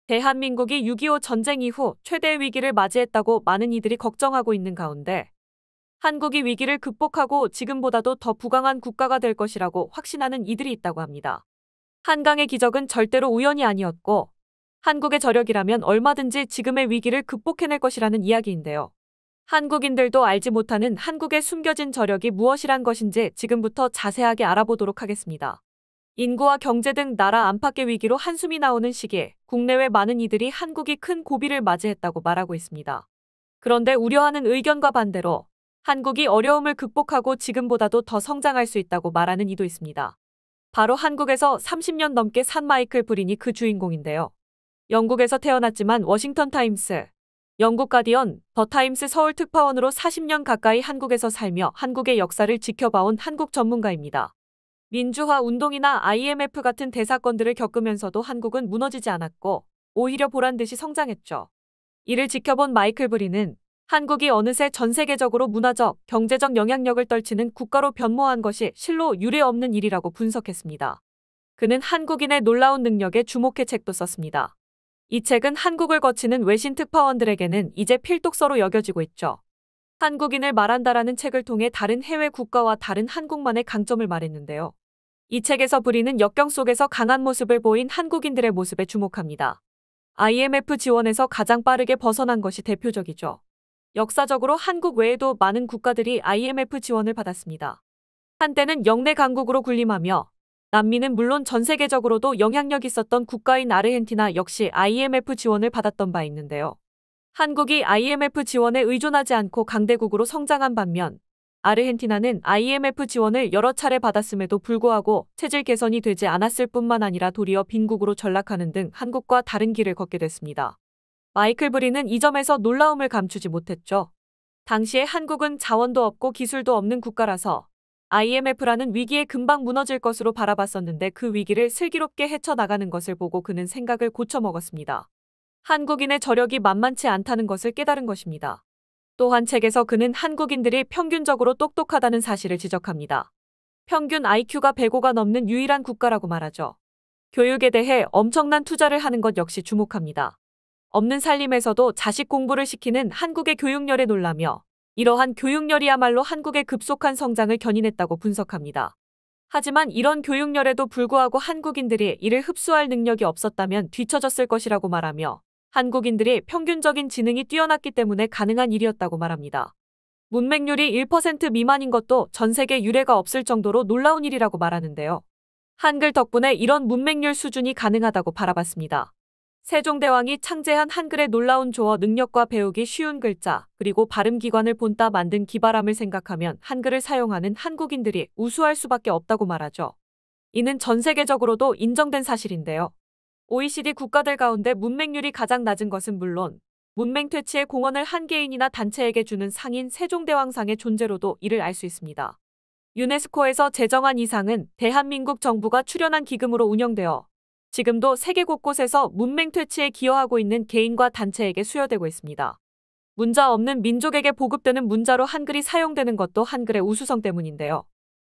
대한민국이 6.25 전쟁 이후 최대의 위기를 맞이했다고 많은 이들이 걱정하고 있는 가운데 한국이 위기를 극복하고 지금보다도 더 부강한 국가가 될 것이라고 확신하는 이들이 있다고 합니다. 한강의 기적은 절대로 우연이 아니었고 한국의 저력이라면 얼마든지 지금의 위기를 극복해낼 것이라는 이야기인데요. 한국인들도 알지 못하는 한국의 숨겨진 저력이 무엇이란 것인지 지금부터 자세하게 알아보도록 하겠습니다. 인구와 경제 등 나라 안팎의 위기로 한숨이 나오는 시기에 국내외 많은 이들이 한국이 큰 고비를 맞이했다고 말하고 있습니다. 그런데 우려하는 의견과 반대로 한국이 어려움을 극복하고 지금보다도 더 성장할 수 있다고 말하는 이도 있습니다. 바로 한국에서 30년 넘게 산 마이클 브린이 그 주인공인데요. 영국에서 태어났지만 워싱턴 타임스, 영국 가디언, 더 타임스 서울 특파원으로 40년 가까이 한국에서 살며 한국의 역사를 지켜봐온 한국 전문가입니다. 민주화 운동이나 IMF 같은 대사건들을 겪으면서도 한국은 무너지지 않았고 오히려 보란듯이 성장했죠. 이를 지켜본 마이클 브린은 한국이 어느새 전 세계적으로 문화적, 경제적 영향력을 떨치는 국가로 변모한 것이 실로 유례없는 일이라고 분석했습니다. 그는 한국인의 놀라운 능력에 주목해 책도 썼습니다. 이 책은 한국을 거치는 외신 특파원들에게는 이제 필독서로 여겨지고 있죠. 한국인을 말한다라는 책을 통해 다른 해외 국가와 다른 한국만의 강점을 말했는데요. 이 책에서 브린은 역경 속에서 강한 모습을 보인 한국인들의 모습에 주목합니다. IMF 지원에서 가장 빠르게 벗어난 것이 대표적이죠. 역사적으로 한국 외에도 많은 국가들이 IMF 지원을 받았습니다. 한때는 영내 강국으로 군림하며 남미는 물론 전 세계적으로도 영향력 있었던 국가인 아르헨티나 역시 IMF 지원을 받았던 바 있는데요. 한국이 IMF 지원에 의존하지 않고 강대국으로 성장한 반면 아르헨티나는 IMF 지원을 여러 차례 받았음에도 불구하고 체질 개선이 되지 않았을 뿐만 아니라 도리어 빈국으로 전락하는 등 한국과 다른 길을 걷게 됐습니다. 마이클 브린은 이 점에서 놀라움을 감추지 못했죠. 당시에 한국은 자원도 없고 기술도 없는 국가라서 IMF라는 위기에 금방 무너질 것으로 바라봤었는데 그 위기를 슬기롭게 헤쳐나가는 것을 보고 그는 생각을 고쳐먹었습니다. 한국인의 저력이 만만치 않다는 것을 깨달은 것입니다. 또한 책에서 그는 한국인들이 평균적으로 똑똑하다는 사실을 지적합니다. 평균 IQ가 105가 넘는 유일한 국가라고 말하죠. 교육에 대해 엄청난 투자를 하는 것 역시 주목합니다. 없는 살림에서도 자식 공부를 시키는 한국의 교육열에 놀라며 이러한 교육열이야말로 한국의 급속한 성장을 견인했다고 분석합니다. 하지만 이런 교육열에도 불구하고 한국인들이 이를 흡수할 능력이 없었다면 뒤처졌을 것이라고 말하며 한국인들이 평균적인 지능이 뛰어났기 때문에 가능한 일이었다고 말합니다. 문맹률이 1% 미만인 것도 전 세계 유례가 없을 정도로 놀라운 일이라고 말하는데요. 한글 덕분에 이런 문맹률 수준이 가능하다고 바라봤습니다. 세종대왕이 창제한 한글의 놀라운 조어 능력과 배우기 쉬운 글자, 그리고 발음기관을 본따 만든 기발함을 생각하면 한글을 사용하는 한국인들이 우수할 수밖에 없다고 말하죠. 이는 전 세계적으로도 인정된 사실인데요. OECD 국가들 가운데 문맹률이 가장 낮은 것은 물론 문맹 퇴치의 공헌을 한 개인이나 단체에게 주는 상인 세종대왕상의 존재로도 이를 알 수 있습니다. 유네스코에서 제정한 이 상은 대한민국 정부가 출연한 기금으로 운영되어 지금도 세계 곳곳에서 문맹 퇴치에 기여하고 있는 개인과 단체에게 수여되고 있습니다. 문자 없는 민족에게 보급되는 문자로 한글이 사용되는 것도 한글의 우수성 때문인데요.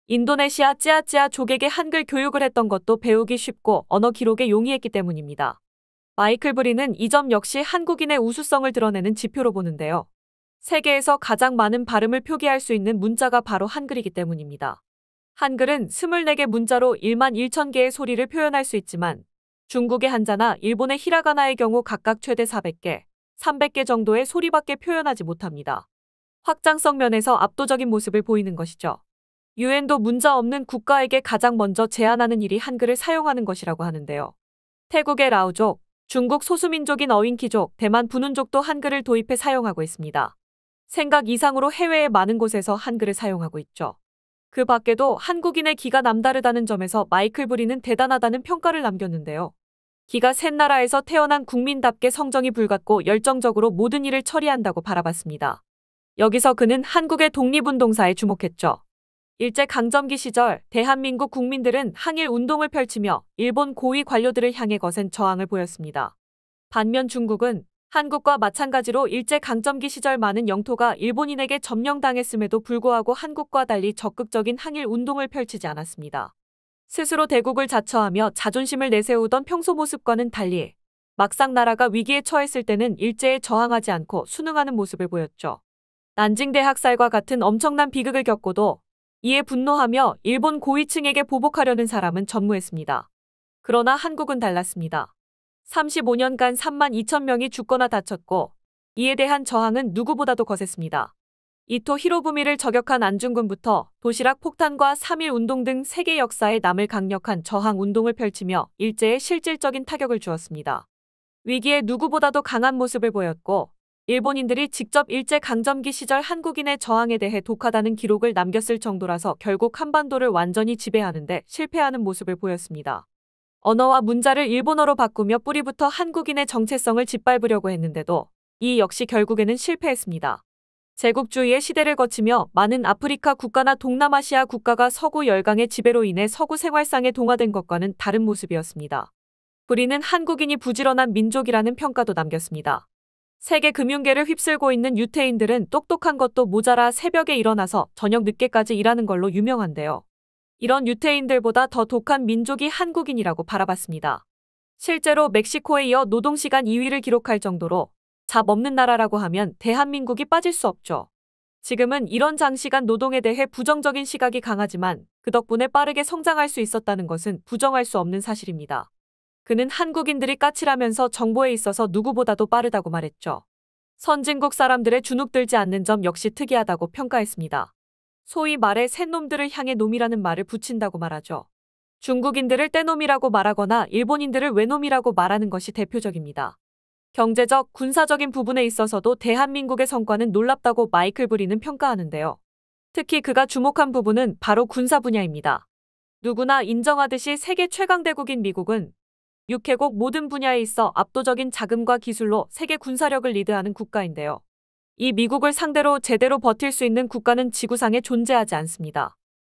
인도네시아 찌아찌아 족에게 한글 교육을 했던 것도 배우기 쉽고 언어 기록에 용이했기 때문입니다. 마이클 브린은 이 점 역시 한국인의 우수성을 드러내는 지표로 보는데요. 세계에서 가장 많은 발음을 표기할 수 있는 문자가 바로 한글이기 때문입니다. 한글은 24개 문자로 1만 1천 개의 소리를 표현할 수 있지만 중국의 한자나 일본의 히라가나의 경우 각각 최대 400개, 300개 정도의 소리밖에 표현하지 못합니다. 확장성 면에서 압도적인 모습을 보이는 것이죠. 유엔도 문자 없는 국가에게 가장 먼저 제안하는 일이 한글을 사용하는 것이라고 하는데요. 태국의 라오족, 중국 소수민족인 어윈키족, 대만 분훈족도 한글을 도입해 사용하고 있습니다. 생각 이상으로 해외의 많은 곳에서 한글을 사용하고 있죠. 그 밖에도 한국인의 기가 남다르다는 점에서 마이클 브린은 대단하다는 평가를 남겼는데요. 기가 센 나라에서 태어난 국민답게 성정이 불같고 열정적으로 모든 일을 처리한다고 바라봤습니다. 여기서 그는 한국의 독립운동사에 주목했죠. 일제강점기 시절 대한민국 국민들은 항일 운동을 펼치며 일본 고위 관료들을 향해 거센 저항을 보였습니다. 반면 중국은 한국과 마찬가지로 일제강점기 시절 많은 영토가 일본인에게 점령당했음에도 불구하고 한국과 달리 적극적인 항일 운동을 펼치지 않았습니다. 스스로 대국을 자처하며 자존심을 내세우던 평소 모습과는 달리 막상 나라가 위기에 처했을 때는 일제에 저항하지 않고 순응하는 모습을 보였죠. 난징대 학살과 같은 엄청난 비극을 겪고도 이에 분노하며 일본 고위층에게 보복하려는 사람은 전무했습니다. 그러나 한국은 달랐습니다. 35년간 3만 2천 명이 죽거나 다쳤고 이에 대한 저항은 누구보다도 거셌습니다. 이토 히로부미를 저격한 안중근부터 도시락 폭탄과 3.1 운동 등 세계 역사에 남을 강력한 저항 운동을 펼치며 일제에 실질적인 타격을 주었습니다. 위기에 누구보다도 강한 모습을 보였고 일본인들이 직접 일제강점기 시절 한국인의 저항에 대해 독하다는 기록을 남겼을 정도라서 결국 한반도를 완전히 지배하는 데 실패하는 모습을 보였습니다. 언어와 문자를 일본어로 바꾸며 뿌리부터 한국인의 정체성을 짓밟으려고 했는데도 이 역시 결국에는 실패했습니다. 제국주의의 시대를 거치며 많은 아프리카 국가나 동남아시아 국가가 서구 열강의 지배로 인해 서구 생활상에 동화된 것과는 다른 모습이었습니다. 우리는 한국인이 부지런한 민족이라는 평가도 남겼습니다. 세계 금융계를 휩쓸고 있는 유태인들은 똑똑한 것도 모자라 새벽에 일어나서 저녁 늦게까지 일하는 걸로 유명한데요. 이런 유태인들보다 더 독한 민족이 한국인이라고 바라봤습니다. 실제로 멕시코에 이어 노동시간 2위를 기록할 정도로 잡 없는 나라라고 하면 대한민국이 빠질 수 없죠. 지금은 이런 장시간 노동에 대해 부정적인 시각이 강하지만 그 덕분에 빠르게 성장할 수 있었다는 것은 부정할 수 없는 사실입니다. 그는 한국인들이 까칠하면서 정보에 있어서 누구보다도 빠르다고 말했죠. 선진국 사람들의 주눅들지 않는 점 역시 특이하다고 평가했습니다. 소위 말해 샛놈들을 향해 놈이라는 말을 붙인다고 말하죠. 중국인들을 떼놈이라고 말하거나 일본인들을 외놈이라고 말하는 것이 대표적입니다. 경제적, 군사적인 부분에 있어서도 대한민국의 성과는 놀랍다고 마이클 브린은 평가하는데요. 특히 그가 주목한 부분은 바로 군사 분야입니다. 누구나 인정하듯이 세계 최강대국인 미국은 육해국 모든 분야에 있어 압도적인 자금과 기술로 세계 군사력을 리드하는 국가인데요. 이 미국을 상대로 제대로 버틸 수 있는 국가는 지구상에 존재하지 않습니다.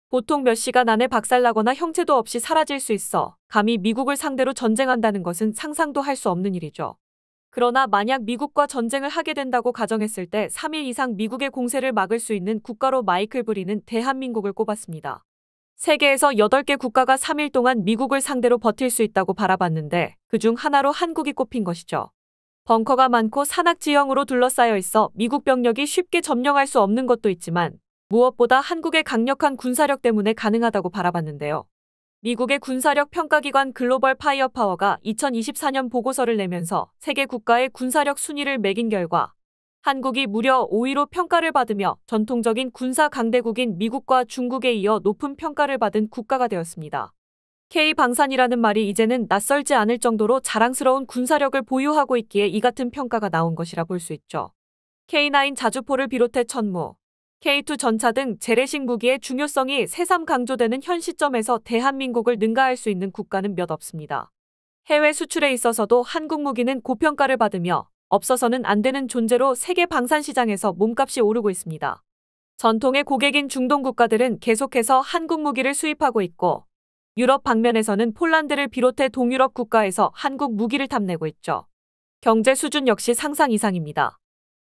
보통 몇 시간 안에 박살나거나 형체도 없이 사라질 수 있어 감히 미국을 상대로 전쟁한다는 것은 상상도 할 수 없는 일이죠. 그러나 만약 미국과 전쟁을 하게 된다고 가정했을 때 3일 이상 미국의 공세를 막을 수 있는 국가로 마이클 브린은 대한민국을 꼽았습니다. 세계에서 8개 국가가 3일 동안 미국을 상대로 버틸 수 있다고 바라봤는데 그중 하나로 한국이 꼽힌 것이죠. 벙커가 많고 산악지형으로 둘러싸여 있어 미국 병력이 쉽게 점령할 수 없는 것도 있지만 무엇보다 한국의 강력한 군사력 때문에 가능하다고 바라봤는데요. 미국의 군사력 평가기관 글로벌 파이어파워가 2024년 보고서를 내면서 세계 국가의 군사력 순위를 매긴 결과 한국이 무려 5위로 평가를 받으며 전통적인 군사 강대국인 미국과 중국에 이어 높은 평가를 받은 국가가 되었습니다. K방산이라는 말이 이제는 낯설지 않을 정도로 자랑스러운 군사력을 보유하고 있기에 이 같은 평가가 나온 것이라 볼 수 있죠. K9 자주포를 비롯해 천무, K2 전차 등 재래식 무기의 중요성이 새삼 강조되는 현 시점에서 대한민국을 능가할 수 있는 국가는 몇 없습니다. 해외 수출에 있어서도 한국 무기는 고평가를 받으며 없어서는 안 되는 존재로 세계 방산 시장에서 몸값이 오르고 있습니다. 전통의 고객인 중동 국가들은 계속해서 한국 무기를 수입하고 있고 유럽 방면에서는 폴란드를 비롯해 동유럽 국가에서 한국 무기를 탐내고 있죠. 경제 수준 역시 상상 이상입니다.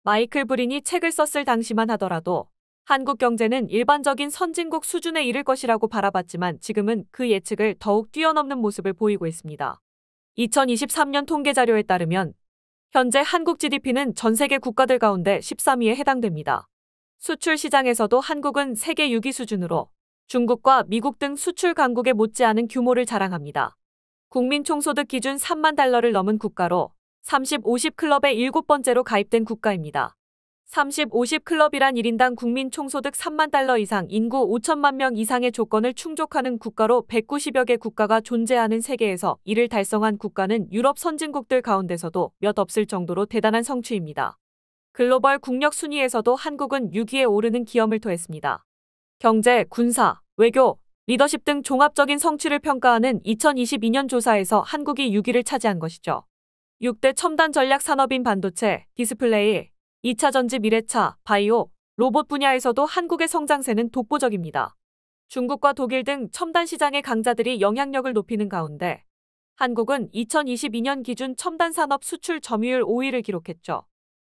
마이클 브린이 책을 썼을 당시만 하더라도 한국 경제는 일반적인 선진국 수준에 이를 것이라고 바라봤지만 지금은 그 예측을 더욱 뛰어넘는 모습을 보이고 있습니다. 2023년 통계 자료에 따르면 현재 한국 GDP는 전 세계 국가들 가운데 13위에 해당됩니다. 수출 시장에서도 한국은 세계 6위 수준으로 중국과 미국 등 수출 강국에 못지않은 규모를 자랑합니다. 국민 총소득 기준 3만 달러를 넘은 국가로 30-50 클럽에 7번째로 가입된 국가입니다. 30-50 클럽이란 1인당 국민 총소득 3만 달러 이상, 인구 5천만 명 이상의 조건을 충족하는 국가로 190여 개 국가가 존재하는 세계에서 이를 달성한 국가는 유럽 선진국들 가운데서도 몇 없을 정도로 대단한 성취입니다. 글로벌 국력 순위에서도 한국은 6위에 오르는 기염을 토했습니다. 경제, 군사, 외교, 리더십 등 종합적인 성취를 평가하는 2022년 조사에서 한국이 6위를 차지한 것이죠. 6대 첨단 전략 산업인 반도체, 디스플레이, 2차 전지 미래차, 바이오, 로봇 분야에서도 한국의 성장세는 독보적입니다. 중국과 독일 등 첨단 시장의 강자들이 영향력을 높이는 가운데 한국은 2022년 기준 첨단 산업 수출 점유율 5위를 기록했죠.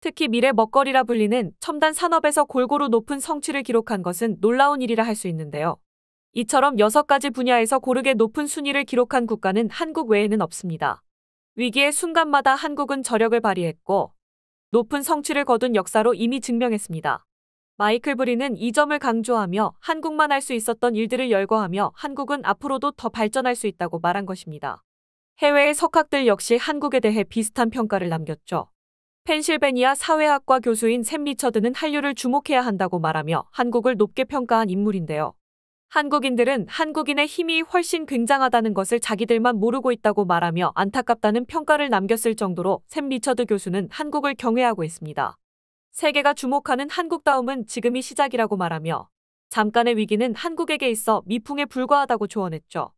특히 미래 먹거리라 불리는 첨단 산업에서 골고루 높은 성취를 기록한 것은 놀라운 일이라 할 수 있는데요. 이처럼 6가지 분야에서 고르게 높은 순위를 기록한 국가는 한국 외에는 없습니다. 위기의 순간마다 한국은 저력을 발휘했고 높은 성취를 거둔 역사로 이미 증명했습니다. 마이클 브리는 이 점을 강조하며 한국만 할 수 있었던 일들을 열거하며 한국은 앞으로도 더 발전할 수 있다고 말한 것입니다. 해외의 석학들 역시 한국에 대해 비슷한 평가를 남겼죠. 펜실베니아 사회학과 교수인 샘 리처드는 한류를 주목해야 한다고 말하며 한국을 높게 평가한 인물인데요. 한국인들은 한국인의 힘이 훨씬 굉장하다는 것을 자기들만 모르고 있다고 말하며 안타깝다는 평가를 남겼을 정도로 샘 리처드 교수는 한국을 경외하고 있습니다. 세계가 주목하는 한국다움은 지금이 시작이라고 말하며 잠깐의 위기는 한국에게 있어 미풍에 불과하다고 조언했죠.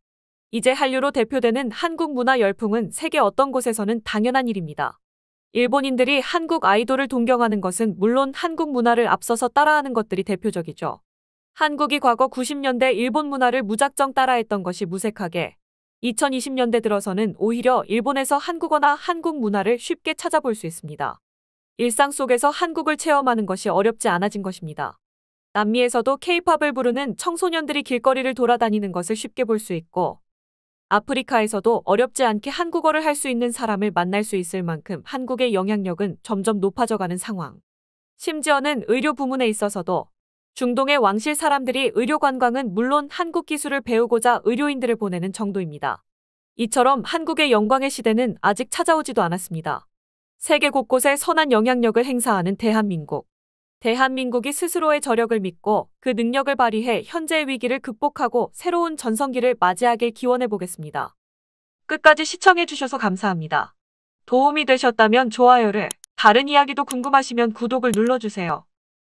이제 한류로 대표되는 한국 문화 열풍은 세계 어떤 곳에서는 당연한 일입니다. 일본인들이 한국 아이돌을 동경하는 것은 물론 한국 문화를 앞서서 따라하는 것들이 대표적이죠. 한국이 과거 90년대 일본 문화를 무작정 따라했던 것이 무색하게 2020년대 들어서는 오히려 일본에서 한국어나 한국 문화를 쉽게 찾아볼 수 있습니다. 일상 속에서 한국을 체험하는 것이 어렵지 않아진 것입니다. 남미에서도 케이팝을 부르는 청소년들이 길거리를 돌아다니는 것을 쉽게 볼 수 있고 아프리카에서도 어렵지 않게 한국어를 할 수 있는 사람을 만날 수 있을 만큼 한국의 영향력은 점점 높아져가는 상황. 심지어는 의료 부문에 있어서도 중동의 왕실 사람들이 의료 관광은 물론 한국 기술을 배우고자 의료인들을 보내는 정도입니다. 이처럼 한국의 영광의 시대는 아직 찾아오지도 않았습니다. 세계 곳곳에 선한 영향력을 행사하는 대한민국. 대한민국이 스스로의 저력을 믿고 그 능력을 발휘해 현재의 위기를 극복하고 새로운 전성기를 맞이하길 기원해 보겠습니다. 끝까지 시청해 주셔서 감사합니다. 도움이 되셨다면 좋아요를, 다른 이야기도 궁금하시면 구독을 눌러주세요.